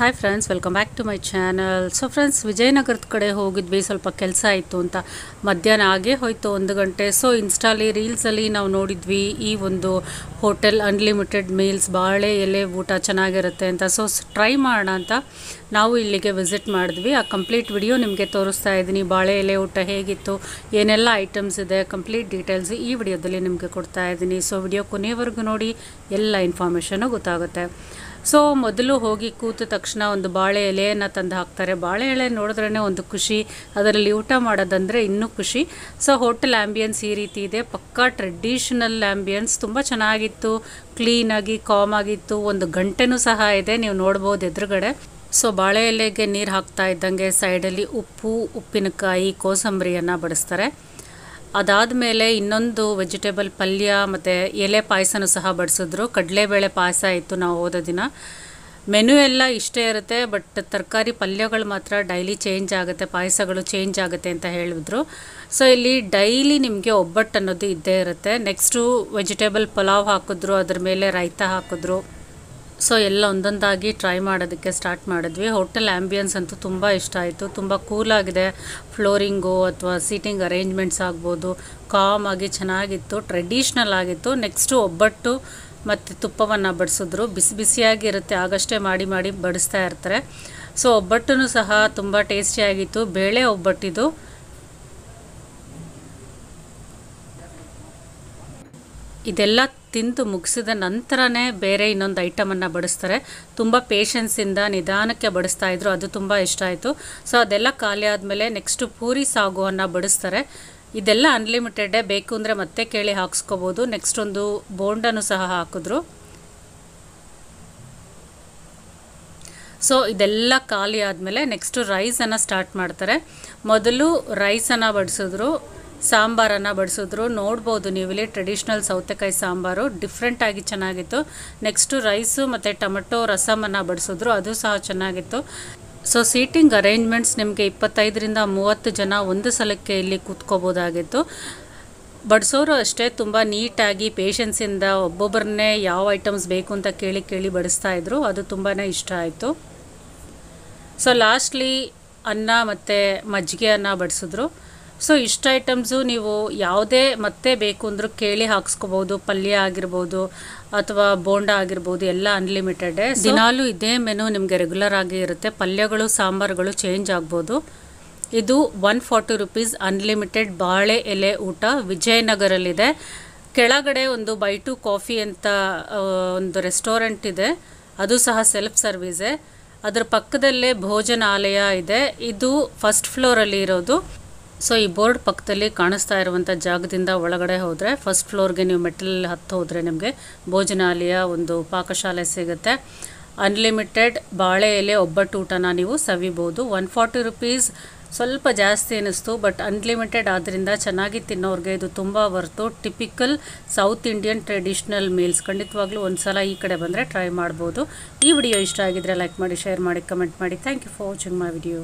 Hi friends, welcome back to my channel. So friends, ವಿಜಯನಗರದ ಕಡೆ ಹೋಗಿದ್ವಿ. ಸ್ವಲ್ಪ ಕೆಲಸ ಆಯಿತು ಅಂತ ಮಧ್ಯಾಹ್ನ ಆಗೇ ಹೋಯಿತು 1 ಗಂಟೆ. ಸೊ ಇನ್ಸ್ಟಾಲಿ ರೀಲ್ಸಲ್ಲಿ ನಾವು ನೋಡಿದ್ವಿ ಈ ಒಂದು ಹೋಟೆಲ್ ಅನ್ಲಿಮಿಟೆಡ್ ಮೀಲ್ಸ್, ಬಾಳೆ ಎಲೆ ಊಟ ಚೆನ್ನಾಗಿರುತ್ತೆ ಅಂತ. ಸೊ ಟ್ರೈ ಮಾಡೋಣ ಅಂತ ನಾವು ಇಲ್ಲಿಗೆ ವಿಸಿಟ್ ಮಾಡಿದ್ವಿ. ಆ ಕಂಪ್ಲೀಟ್ ವಿಡಿಯೋ ನಿಮಗೆ ತೋರಿಸ್ತಾ ಇದ್ದೀನಿ. ಬಾಳೆ ಎಲೆ ಊಟ ಹೇಗಿತ್ತು, ಏನೆಲ್ಲ ಐಟಮ್ಸ್ ಇದೆ, ಕಂಪ್ಲೀಟ್ ಡೀಟೇಲ್ಸ್ ಈ ವಿಡಿಯೋದಲ್ಲಿ ನಿಮಗೆ ಕೊಡ್ತಾ ಇದ್ದೀನಿ. ಸೊ ವಿಡಿಯೋ ಕೊನೆವರೆಗೂ ನೋಡಿ, ಎಲ್ಲ ಇನ್ಫಾರ್ಮೇಷನು ಗೊತ್ತಾಗುತ್ತೆ. ಸೊ ಮೊದಲು ಹೋಗಿ ಕೂತ ತಕ್ಷಣ ಒಂದು ಬಾಳೆ ಎಲೆಯನ್ನು ತಂದು ಹಾಕ್ತಾರೆ. ಬಾಳೆ ಎಲೆ ನೋಡಿದ್ರೇ ಒಂದು ಖುಷಿ, ಅದರಲ್ಲಿ ಊಟ ಮಾಡೋದಂದರೆ ಇನ್ನೂ ಖುಷಿ. ಸೊ ಹೋಟೆಲ್ ಆ್ಯಂಬಿಯನ್ಸ್ ಈ ರೀತಿ ಇದೆ, ಪಕ್ಕಾ ಟ್ರೆಡಿಷನಲ್ ಆ್ಯಂಬಿಯನ್ಸ್. ತುಂಬ ಚೆನ್ನಾಗಿತ್ತು, ಕ್ಲೀನಾಗಿ ಕಾಮ್ ಆಗಿತ್ತು. ಒಂದು ಗಂಟೆನೂ ಸಹ ಇದೆ, ನೀವು ನೋಡ್ಬೋದು ಎದುರುಗಡೆ. ಸೊ ಬಾಳೆ ಎಲೆಗೆ ನೀರು ಹಾಕ್ತಾ ಇದ್ದಂಗೆ ಸೈಡಲ್ಲಿ ಉಪ್ಪು, ಉಪ್ಪಿನಕಾಯಿ, ಕೋಸಂಬರಿಯನ್ನು ಬಡಿಸ್ತಾರೆ. ಅದಾದಮೇಲೆ ಇನ್ನೊಂದು ವೆಜಿಟೇಬಲ್ ಪಲ್ಯ ಮತ್ತು ಎಲೆ ಪಾಯಸನೂ ಸಹ ಬಡಿಸಿದ್ರು. ಕಡಲೆಬೇಳೆ ಪಾಯಸ ಇತ್ತು ನಾವು ಹೋದ ದಿನ. ಮೆನು ಎಲ್ಲ ಇಷ್ಟೇ ಇರುತ್ತೆ, ಬಟ್ ತರಕಾರಿ ಪಲ್ಯಗಳು ಮಾತ್ರ ಡೈಲಿ ಚೇಂಜ್ ಆಗುತ್ತೆ, ಪಾಯಸಗಳು ಚೇಂಜ್ ಆಗುತ್ತೆ ಅಂತ ಹೇಳಿದ್ರು. ಸೊ ಇಲ್ಲಿ ಡೈಲಿ ನಿಮಗೆ ಒಬ್ಬಟ್ಟು ಅನ್ನೋದು ಇದ್ದೇ ಇರುತ್ತೆ. ನೆಕ್ಸ್ಟು ವೆಜಿಟೇಬಲ್ ಪಲಾವ್ ಹಾಕಿದ್ರು, ಅದ್ರ ಮೇಲೆ ರೈತ ಹಾಕಿದ್ರು. ಸೊ ಎಲ್ಲ ಒಂದೊಂದಾಗಿ ಟ್ರೈ ಮಾಡೋದಕ್ಕೆ ಸ್ಟಾರ್ಟ್ ಮಾಡಿದ್ವಿ. ಹೋಟೆಲ್ ಆ್ಯಂಬಿಯನ್ಸ್ ಅಂತೂ ತುಂಬ ಇಷ್ಟ ಆಯಿತು. ತುಂಬ ಕೂಲಾಗಿದೆ, ಫ್ಲೋರಿಂಗು ಅಥವಾ ಸೀಟಿಂಗ್ ಅರೇಂಜ್ಮೆಂಟ್ಸ್ ಆಗ್ಬೋದು, ಕಾಮ್ ಆಗಿ ಚೆನ್ನಾಗಿತ್ತು, ಟ್ರೆಡಿಷ್ನಲ್ ಆಗಿತ್ತು. ನೆಕ್ಸ್ಟು ಒಬ್ಬಟ್ಟು ಮತ್ತು ತುಪ್ಪವನ್ನು ಬಡಿಸಿದ್ರು. ಬಿಸಿ ಬಿಸಿಯಾಗಿರುತ್ತೆ, ಆಗಷ್ಟೇ ಮಾಡಿ ಮಾಡಿ ಬಡಿಸ್ತಾ ಇರ್ತಾರೆ. ಸೊ ಒಬ್ಬಟ್ಟು ಸಹ ತುಂಬ ಟೇಸ್ಟಿಯಾಗಿತ್ತು. ಬೇಳೆ ಒಬ್ಬಟ್ಟಿದು. ಇದೆಲ್ಲ ತಿಂದು ಮುಗಿಸಿದ ನಂತರನೇ ಬೇರೆ ಇನ್ನೊಂದು ಐಟಮನ್ನು ಬಡಿಸ್ತಾರೆ. ತುಂಬ ಪೇಷನ್ಸಿಂದ ನಿಧಾನಕ್ಕೆ ಬಡಿಸ್ತಾ ಇದ್ರು, ಅದು ತುಂಬ ಇಷ್ಟ ಆಯಿತು. ಸೊ ಅದೆಲ್ಲ ಖಾಲಿ ಆದಮೇಲೆ ನೆಕ್ಸ್ಟು ಪೂರಿ ಸಾಗುವನ್ನು ಬಡಿಸ್ತಾರೆ. ಇದೆಲ್ಲ ಅನ್ಲಿಮಿಟೆಡೇ, ಬೇಕು ಅಂದರೆ ಮತ್ತೆ ಕೇಳಿ ಹಾಕ್ಸ್ಕೋಬೋದು. ನೆಕ್ಸ್ಟ್ ಒಂದು ಬೋಂಡನೂ ಸಹ ಹಾಕಿದ್ರು. ಸೊ ಇದೆಲ್ಲ ಖಾಲಿ ಆದಮೇಲೆ ನೆಕ್ಸ್ಟು ರೈಸನ್ನು ಸ್ಟಾರ್ಟ್ ಮಾಡ್ತಾರೆ. ಮೊದಲು ರೈಸನ್ನು ಬಡಿಸಿದ್ರು, ಸಾಂಬಾರನ್ನು ಬಡಿಸಿದ್ರು. ನೋಡ್ಬೋದು ನೀವಿಲ್ಲಿ ಟ್ರೆಡಿಷ್ನಲ್ ಸೌತೆಕಾಯಿ ಸಾಂಬಾರು ಡಿಫ್ರೆಂಟಾಗಿ ಚೆನ್ನಾಗಿತ್ತು. ನೆಕ್ಸ್ಟು ರೈಸು ಮತ್ತು ಟೊಮೆಟೊ ರಸಮನ್ನು ಬಡಿಸಿದ್ರು, ಅದು ಸಹ ಚೆನ್ನಾಗಿತ್ತು. ಸೊ ಸೀಟಿಂಗ್ ಅರೇಂಜ್ಮೆಂಟ್ಸ್ ನಿಮಗೆ 25ರಿಂದ 30 ಜನ ಒಂದು ಸಲಕ್ಕೆ ಇಲ್ಲಿ ಕೂತ್ಕೋಬೋದಾಗಿತ್ತು. ಬಡಿಸೋರು ಅಷ್ಟೇ ತುಂಬ ನೀಟಾಗಿ ಪೇಷನ್ಸಿಂದ ಒಬ್ಬೊಬ್ಬರನ್ನೇ ಯಾವ ಐಟಮ್ಸ್ ಬೇಕು ಅಂತ ಕೇಳಿ ಬಡಿಸ್ತಾಯಿದ್ರು, ಅದು ತುಂಬಾ ಇಷ್ಟ ಆಯಿತು. ಸೊ ಲಾಸ್ಟ್ಲಿ ಅನ್ನ ಮತ್ತು ಮಜ್ಜಿಗೆ ಅನ್ನ ಬಡಿಸಿದ್ರು. ಸೊ ಇಷ್ಟು ಐಟಮ್ಸು ನೀವು ಯಾವುದೇ ಮತ್ತೆ ಬೇಕು ಅಂದರೂ ಕೇಳಿ ಹಾಕ್ಸ್ಕೋಬೋದು. ಪಲ್ಯ ಆಗಿರ್ಬೋದು ಅಥವಾ ಬೋಂಡ ಆಗಿರ್ಬೋದು, ಎಲ್ಲ ಅನ್ಲಿಮಿಟೆಡೇ. ದಿನಾಲೂ ಇದೇ ಮೆನು ನಿಮಗೆ ರೆಗ್ಯುಲರ್ ಆಗಿ ಇರುತ್ತೆ. ಪಲ್ಯಗಳು ಸಾಂಬಾರುಗಳು ಚೇಂಜ್ ಆಗ್ಬೋದು. ಇದು 140 ರೂಪೀಸ್ ಅನ್ಲಿಮಿಟೆಡ್ ಬಾಳೆ ಎಲೆ ಊಟ. ವಿಜಯನಗರಲ್ಲಿದೆ. ಕೆಳಗಡೆ ಒಂದು ಬೈ ಟು ಕಾಫಿ ಅಂತ ಒಂದು ರೆಸ್ಟೋರೆಂಟ್ ಇದೆ, ಅದು ಸಹ ಸೆಲ್ಫ್ ಸರ್ವಿಸೇ. ಅದರ ಪಕ್ಕದಲ್ಲೇ ಭೋಜನಾಲಯ ಇದೆ, ಇದು ಫಸ್ಟ್ ಫ್ಲೋರಲ್ಲಿ ಇರೋದು. ಸೊ ಈ ಬೋರ್ಡ್ ಪಕ್ಕದಲ್ಲಿ ಕಾಣಿಸ್ತಾ ಇರುವಂಥ ಜಾಗದಿಂದ ಒಳಗಡೆ ಹೋದರೆ ಫಸ್ಟ್ ಫ್ಲೋರ್ಗೆ ನೀವು ಮೆಟ್ಟಲಲ್ಲಿ ಹತ್ತು ಹೋದರೆ ನಿಮಗೆ ಭೋಜನಾಲಯ, ಒಂದು ಪಾಕಶಾಲೆ ಸಿಗುತ್ತೆ. ಅನ್ಲಿಮಿಟೆಡ್ ಬಾಳೆ ಎಲೆ ಒಬ್ಬಟ್ಟು ಊಟನ ನೀವು ಸವಿಬೋದು. 140 ರೂಪೀಸ್ ಸ್ವಲ್ಪ ಜಾಸ್ತಿ ಅನ್ನಿಸ್ತು, ಬಟ್ ಅನ್ಲಿಮಿಟೆಡ್ ಆದ್ದರಿಂದ ಚೆನ್ನಾಗಿ ತಿನ್ನೋರಿಗೆ ಇದು ತುಂಬ worth. Typical South Indian traditional meals. ಖಂಡಿತವಾಗ್ಲೂ ಒಂದು ಸಲ ಈ ಕಡೆ ಬಂದರೆ ಟ್ರೈ ಮಾಡ್ಬೋದು. ಈ ವಿಡಿಯೋ ಇಷ್ಟ ಆಗಿದ್ರೆ ಲೈಕ್ ಮಾಡಿ, ಶೇರ್ ಮಾಡಿ, ಕಮೆಂಟ್ ಮಾಡಿ. Thank you for watching my video.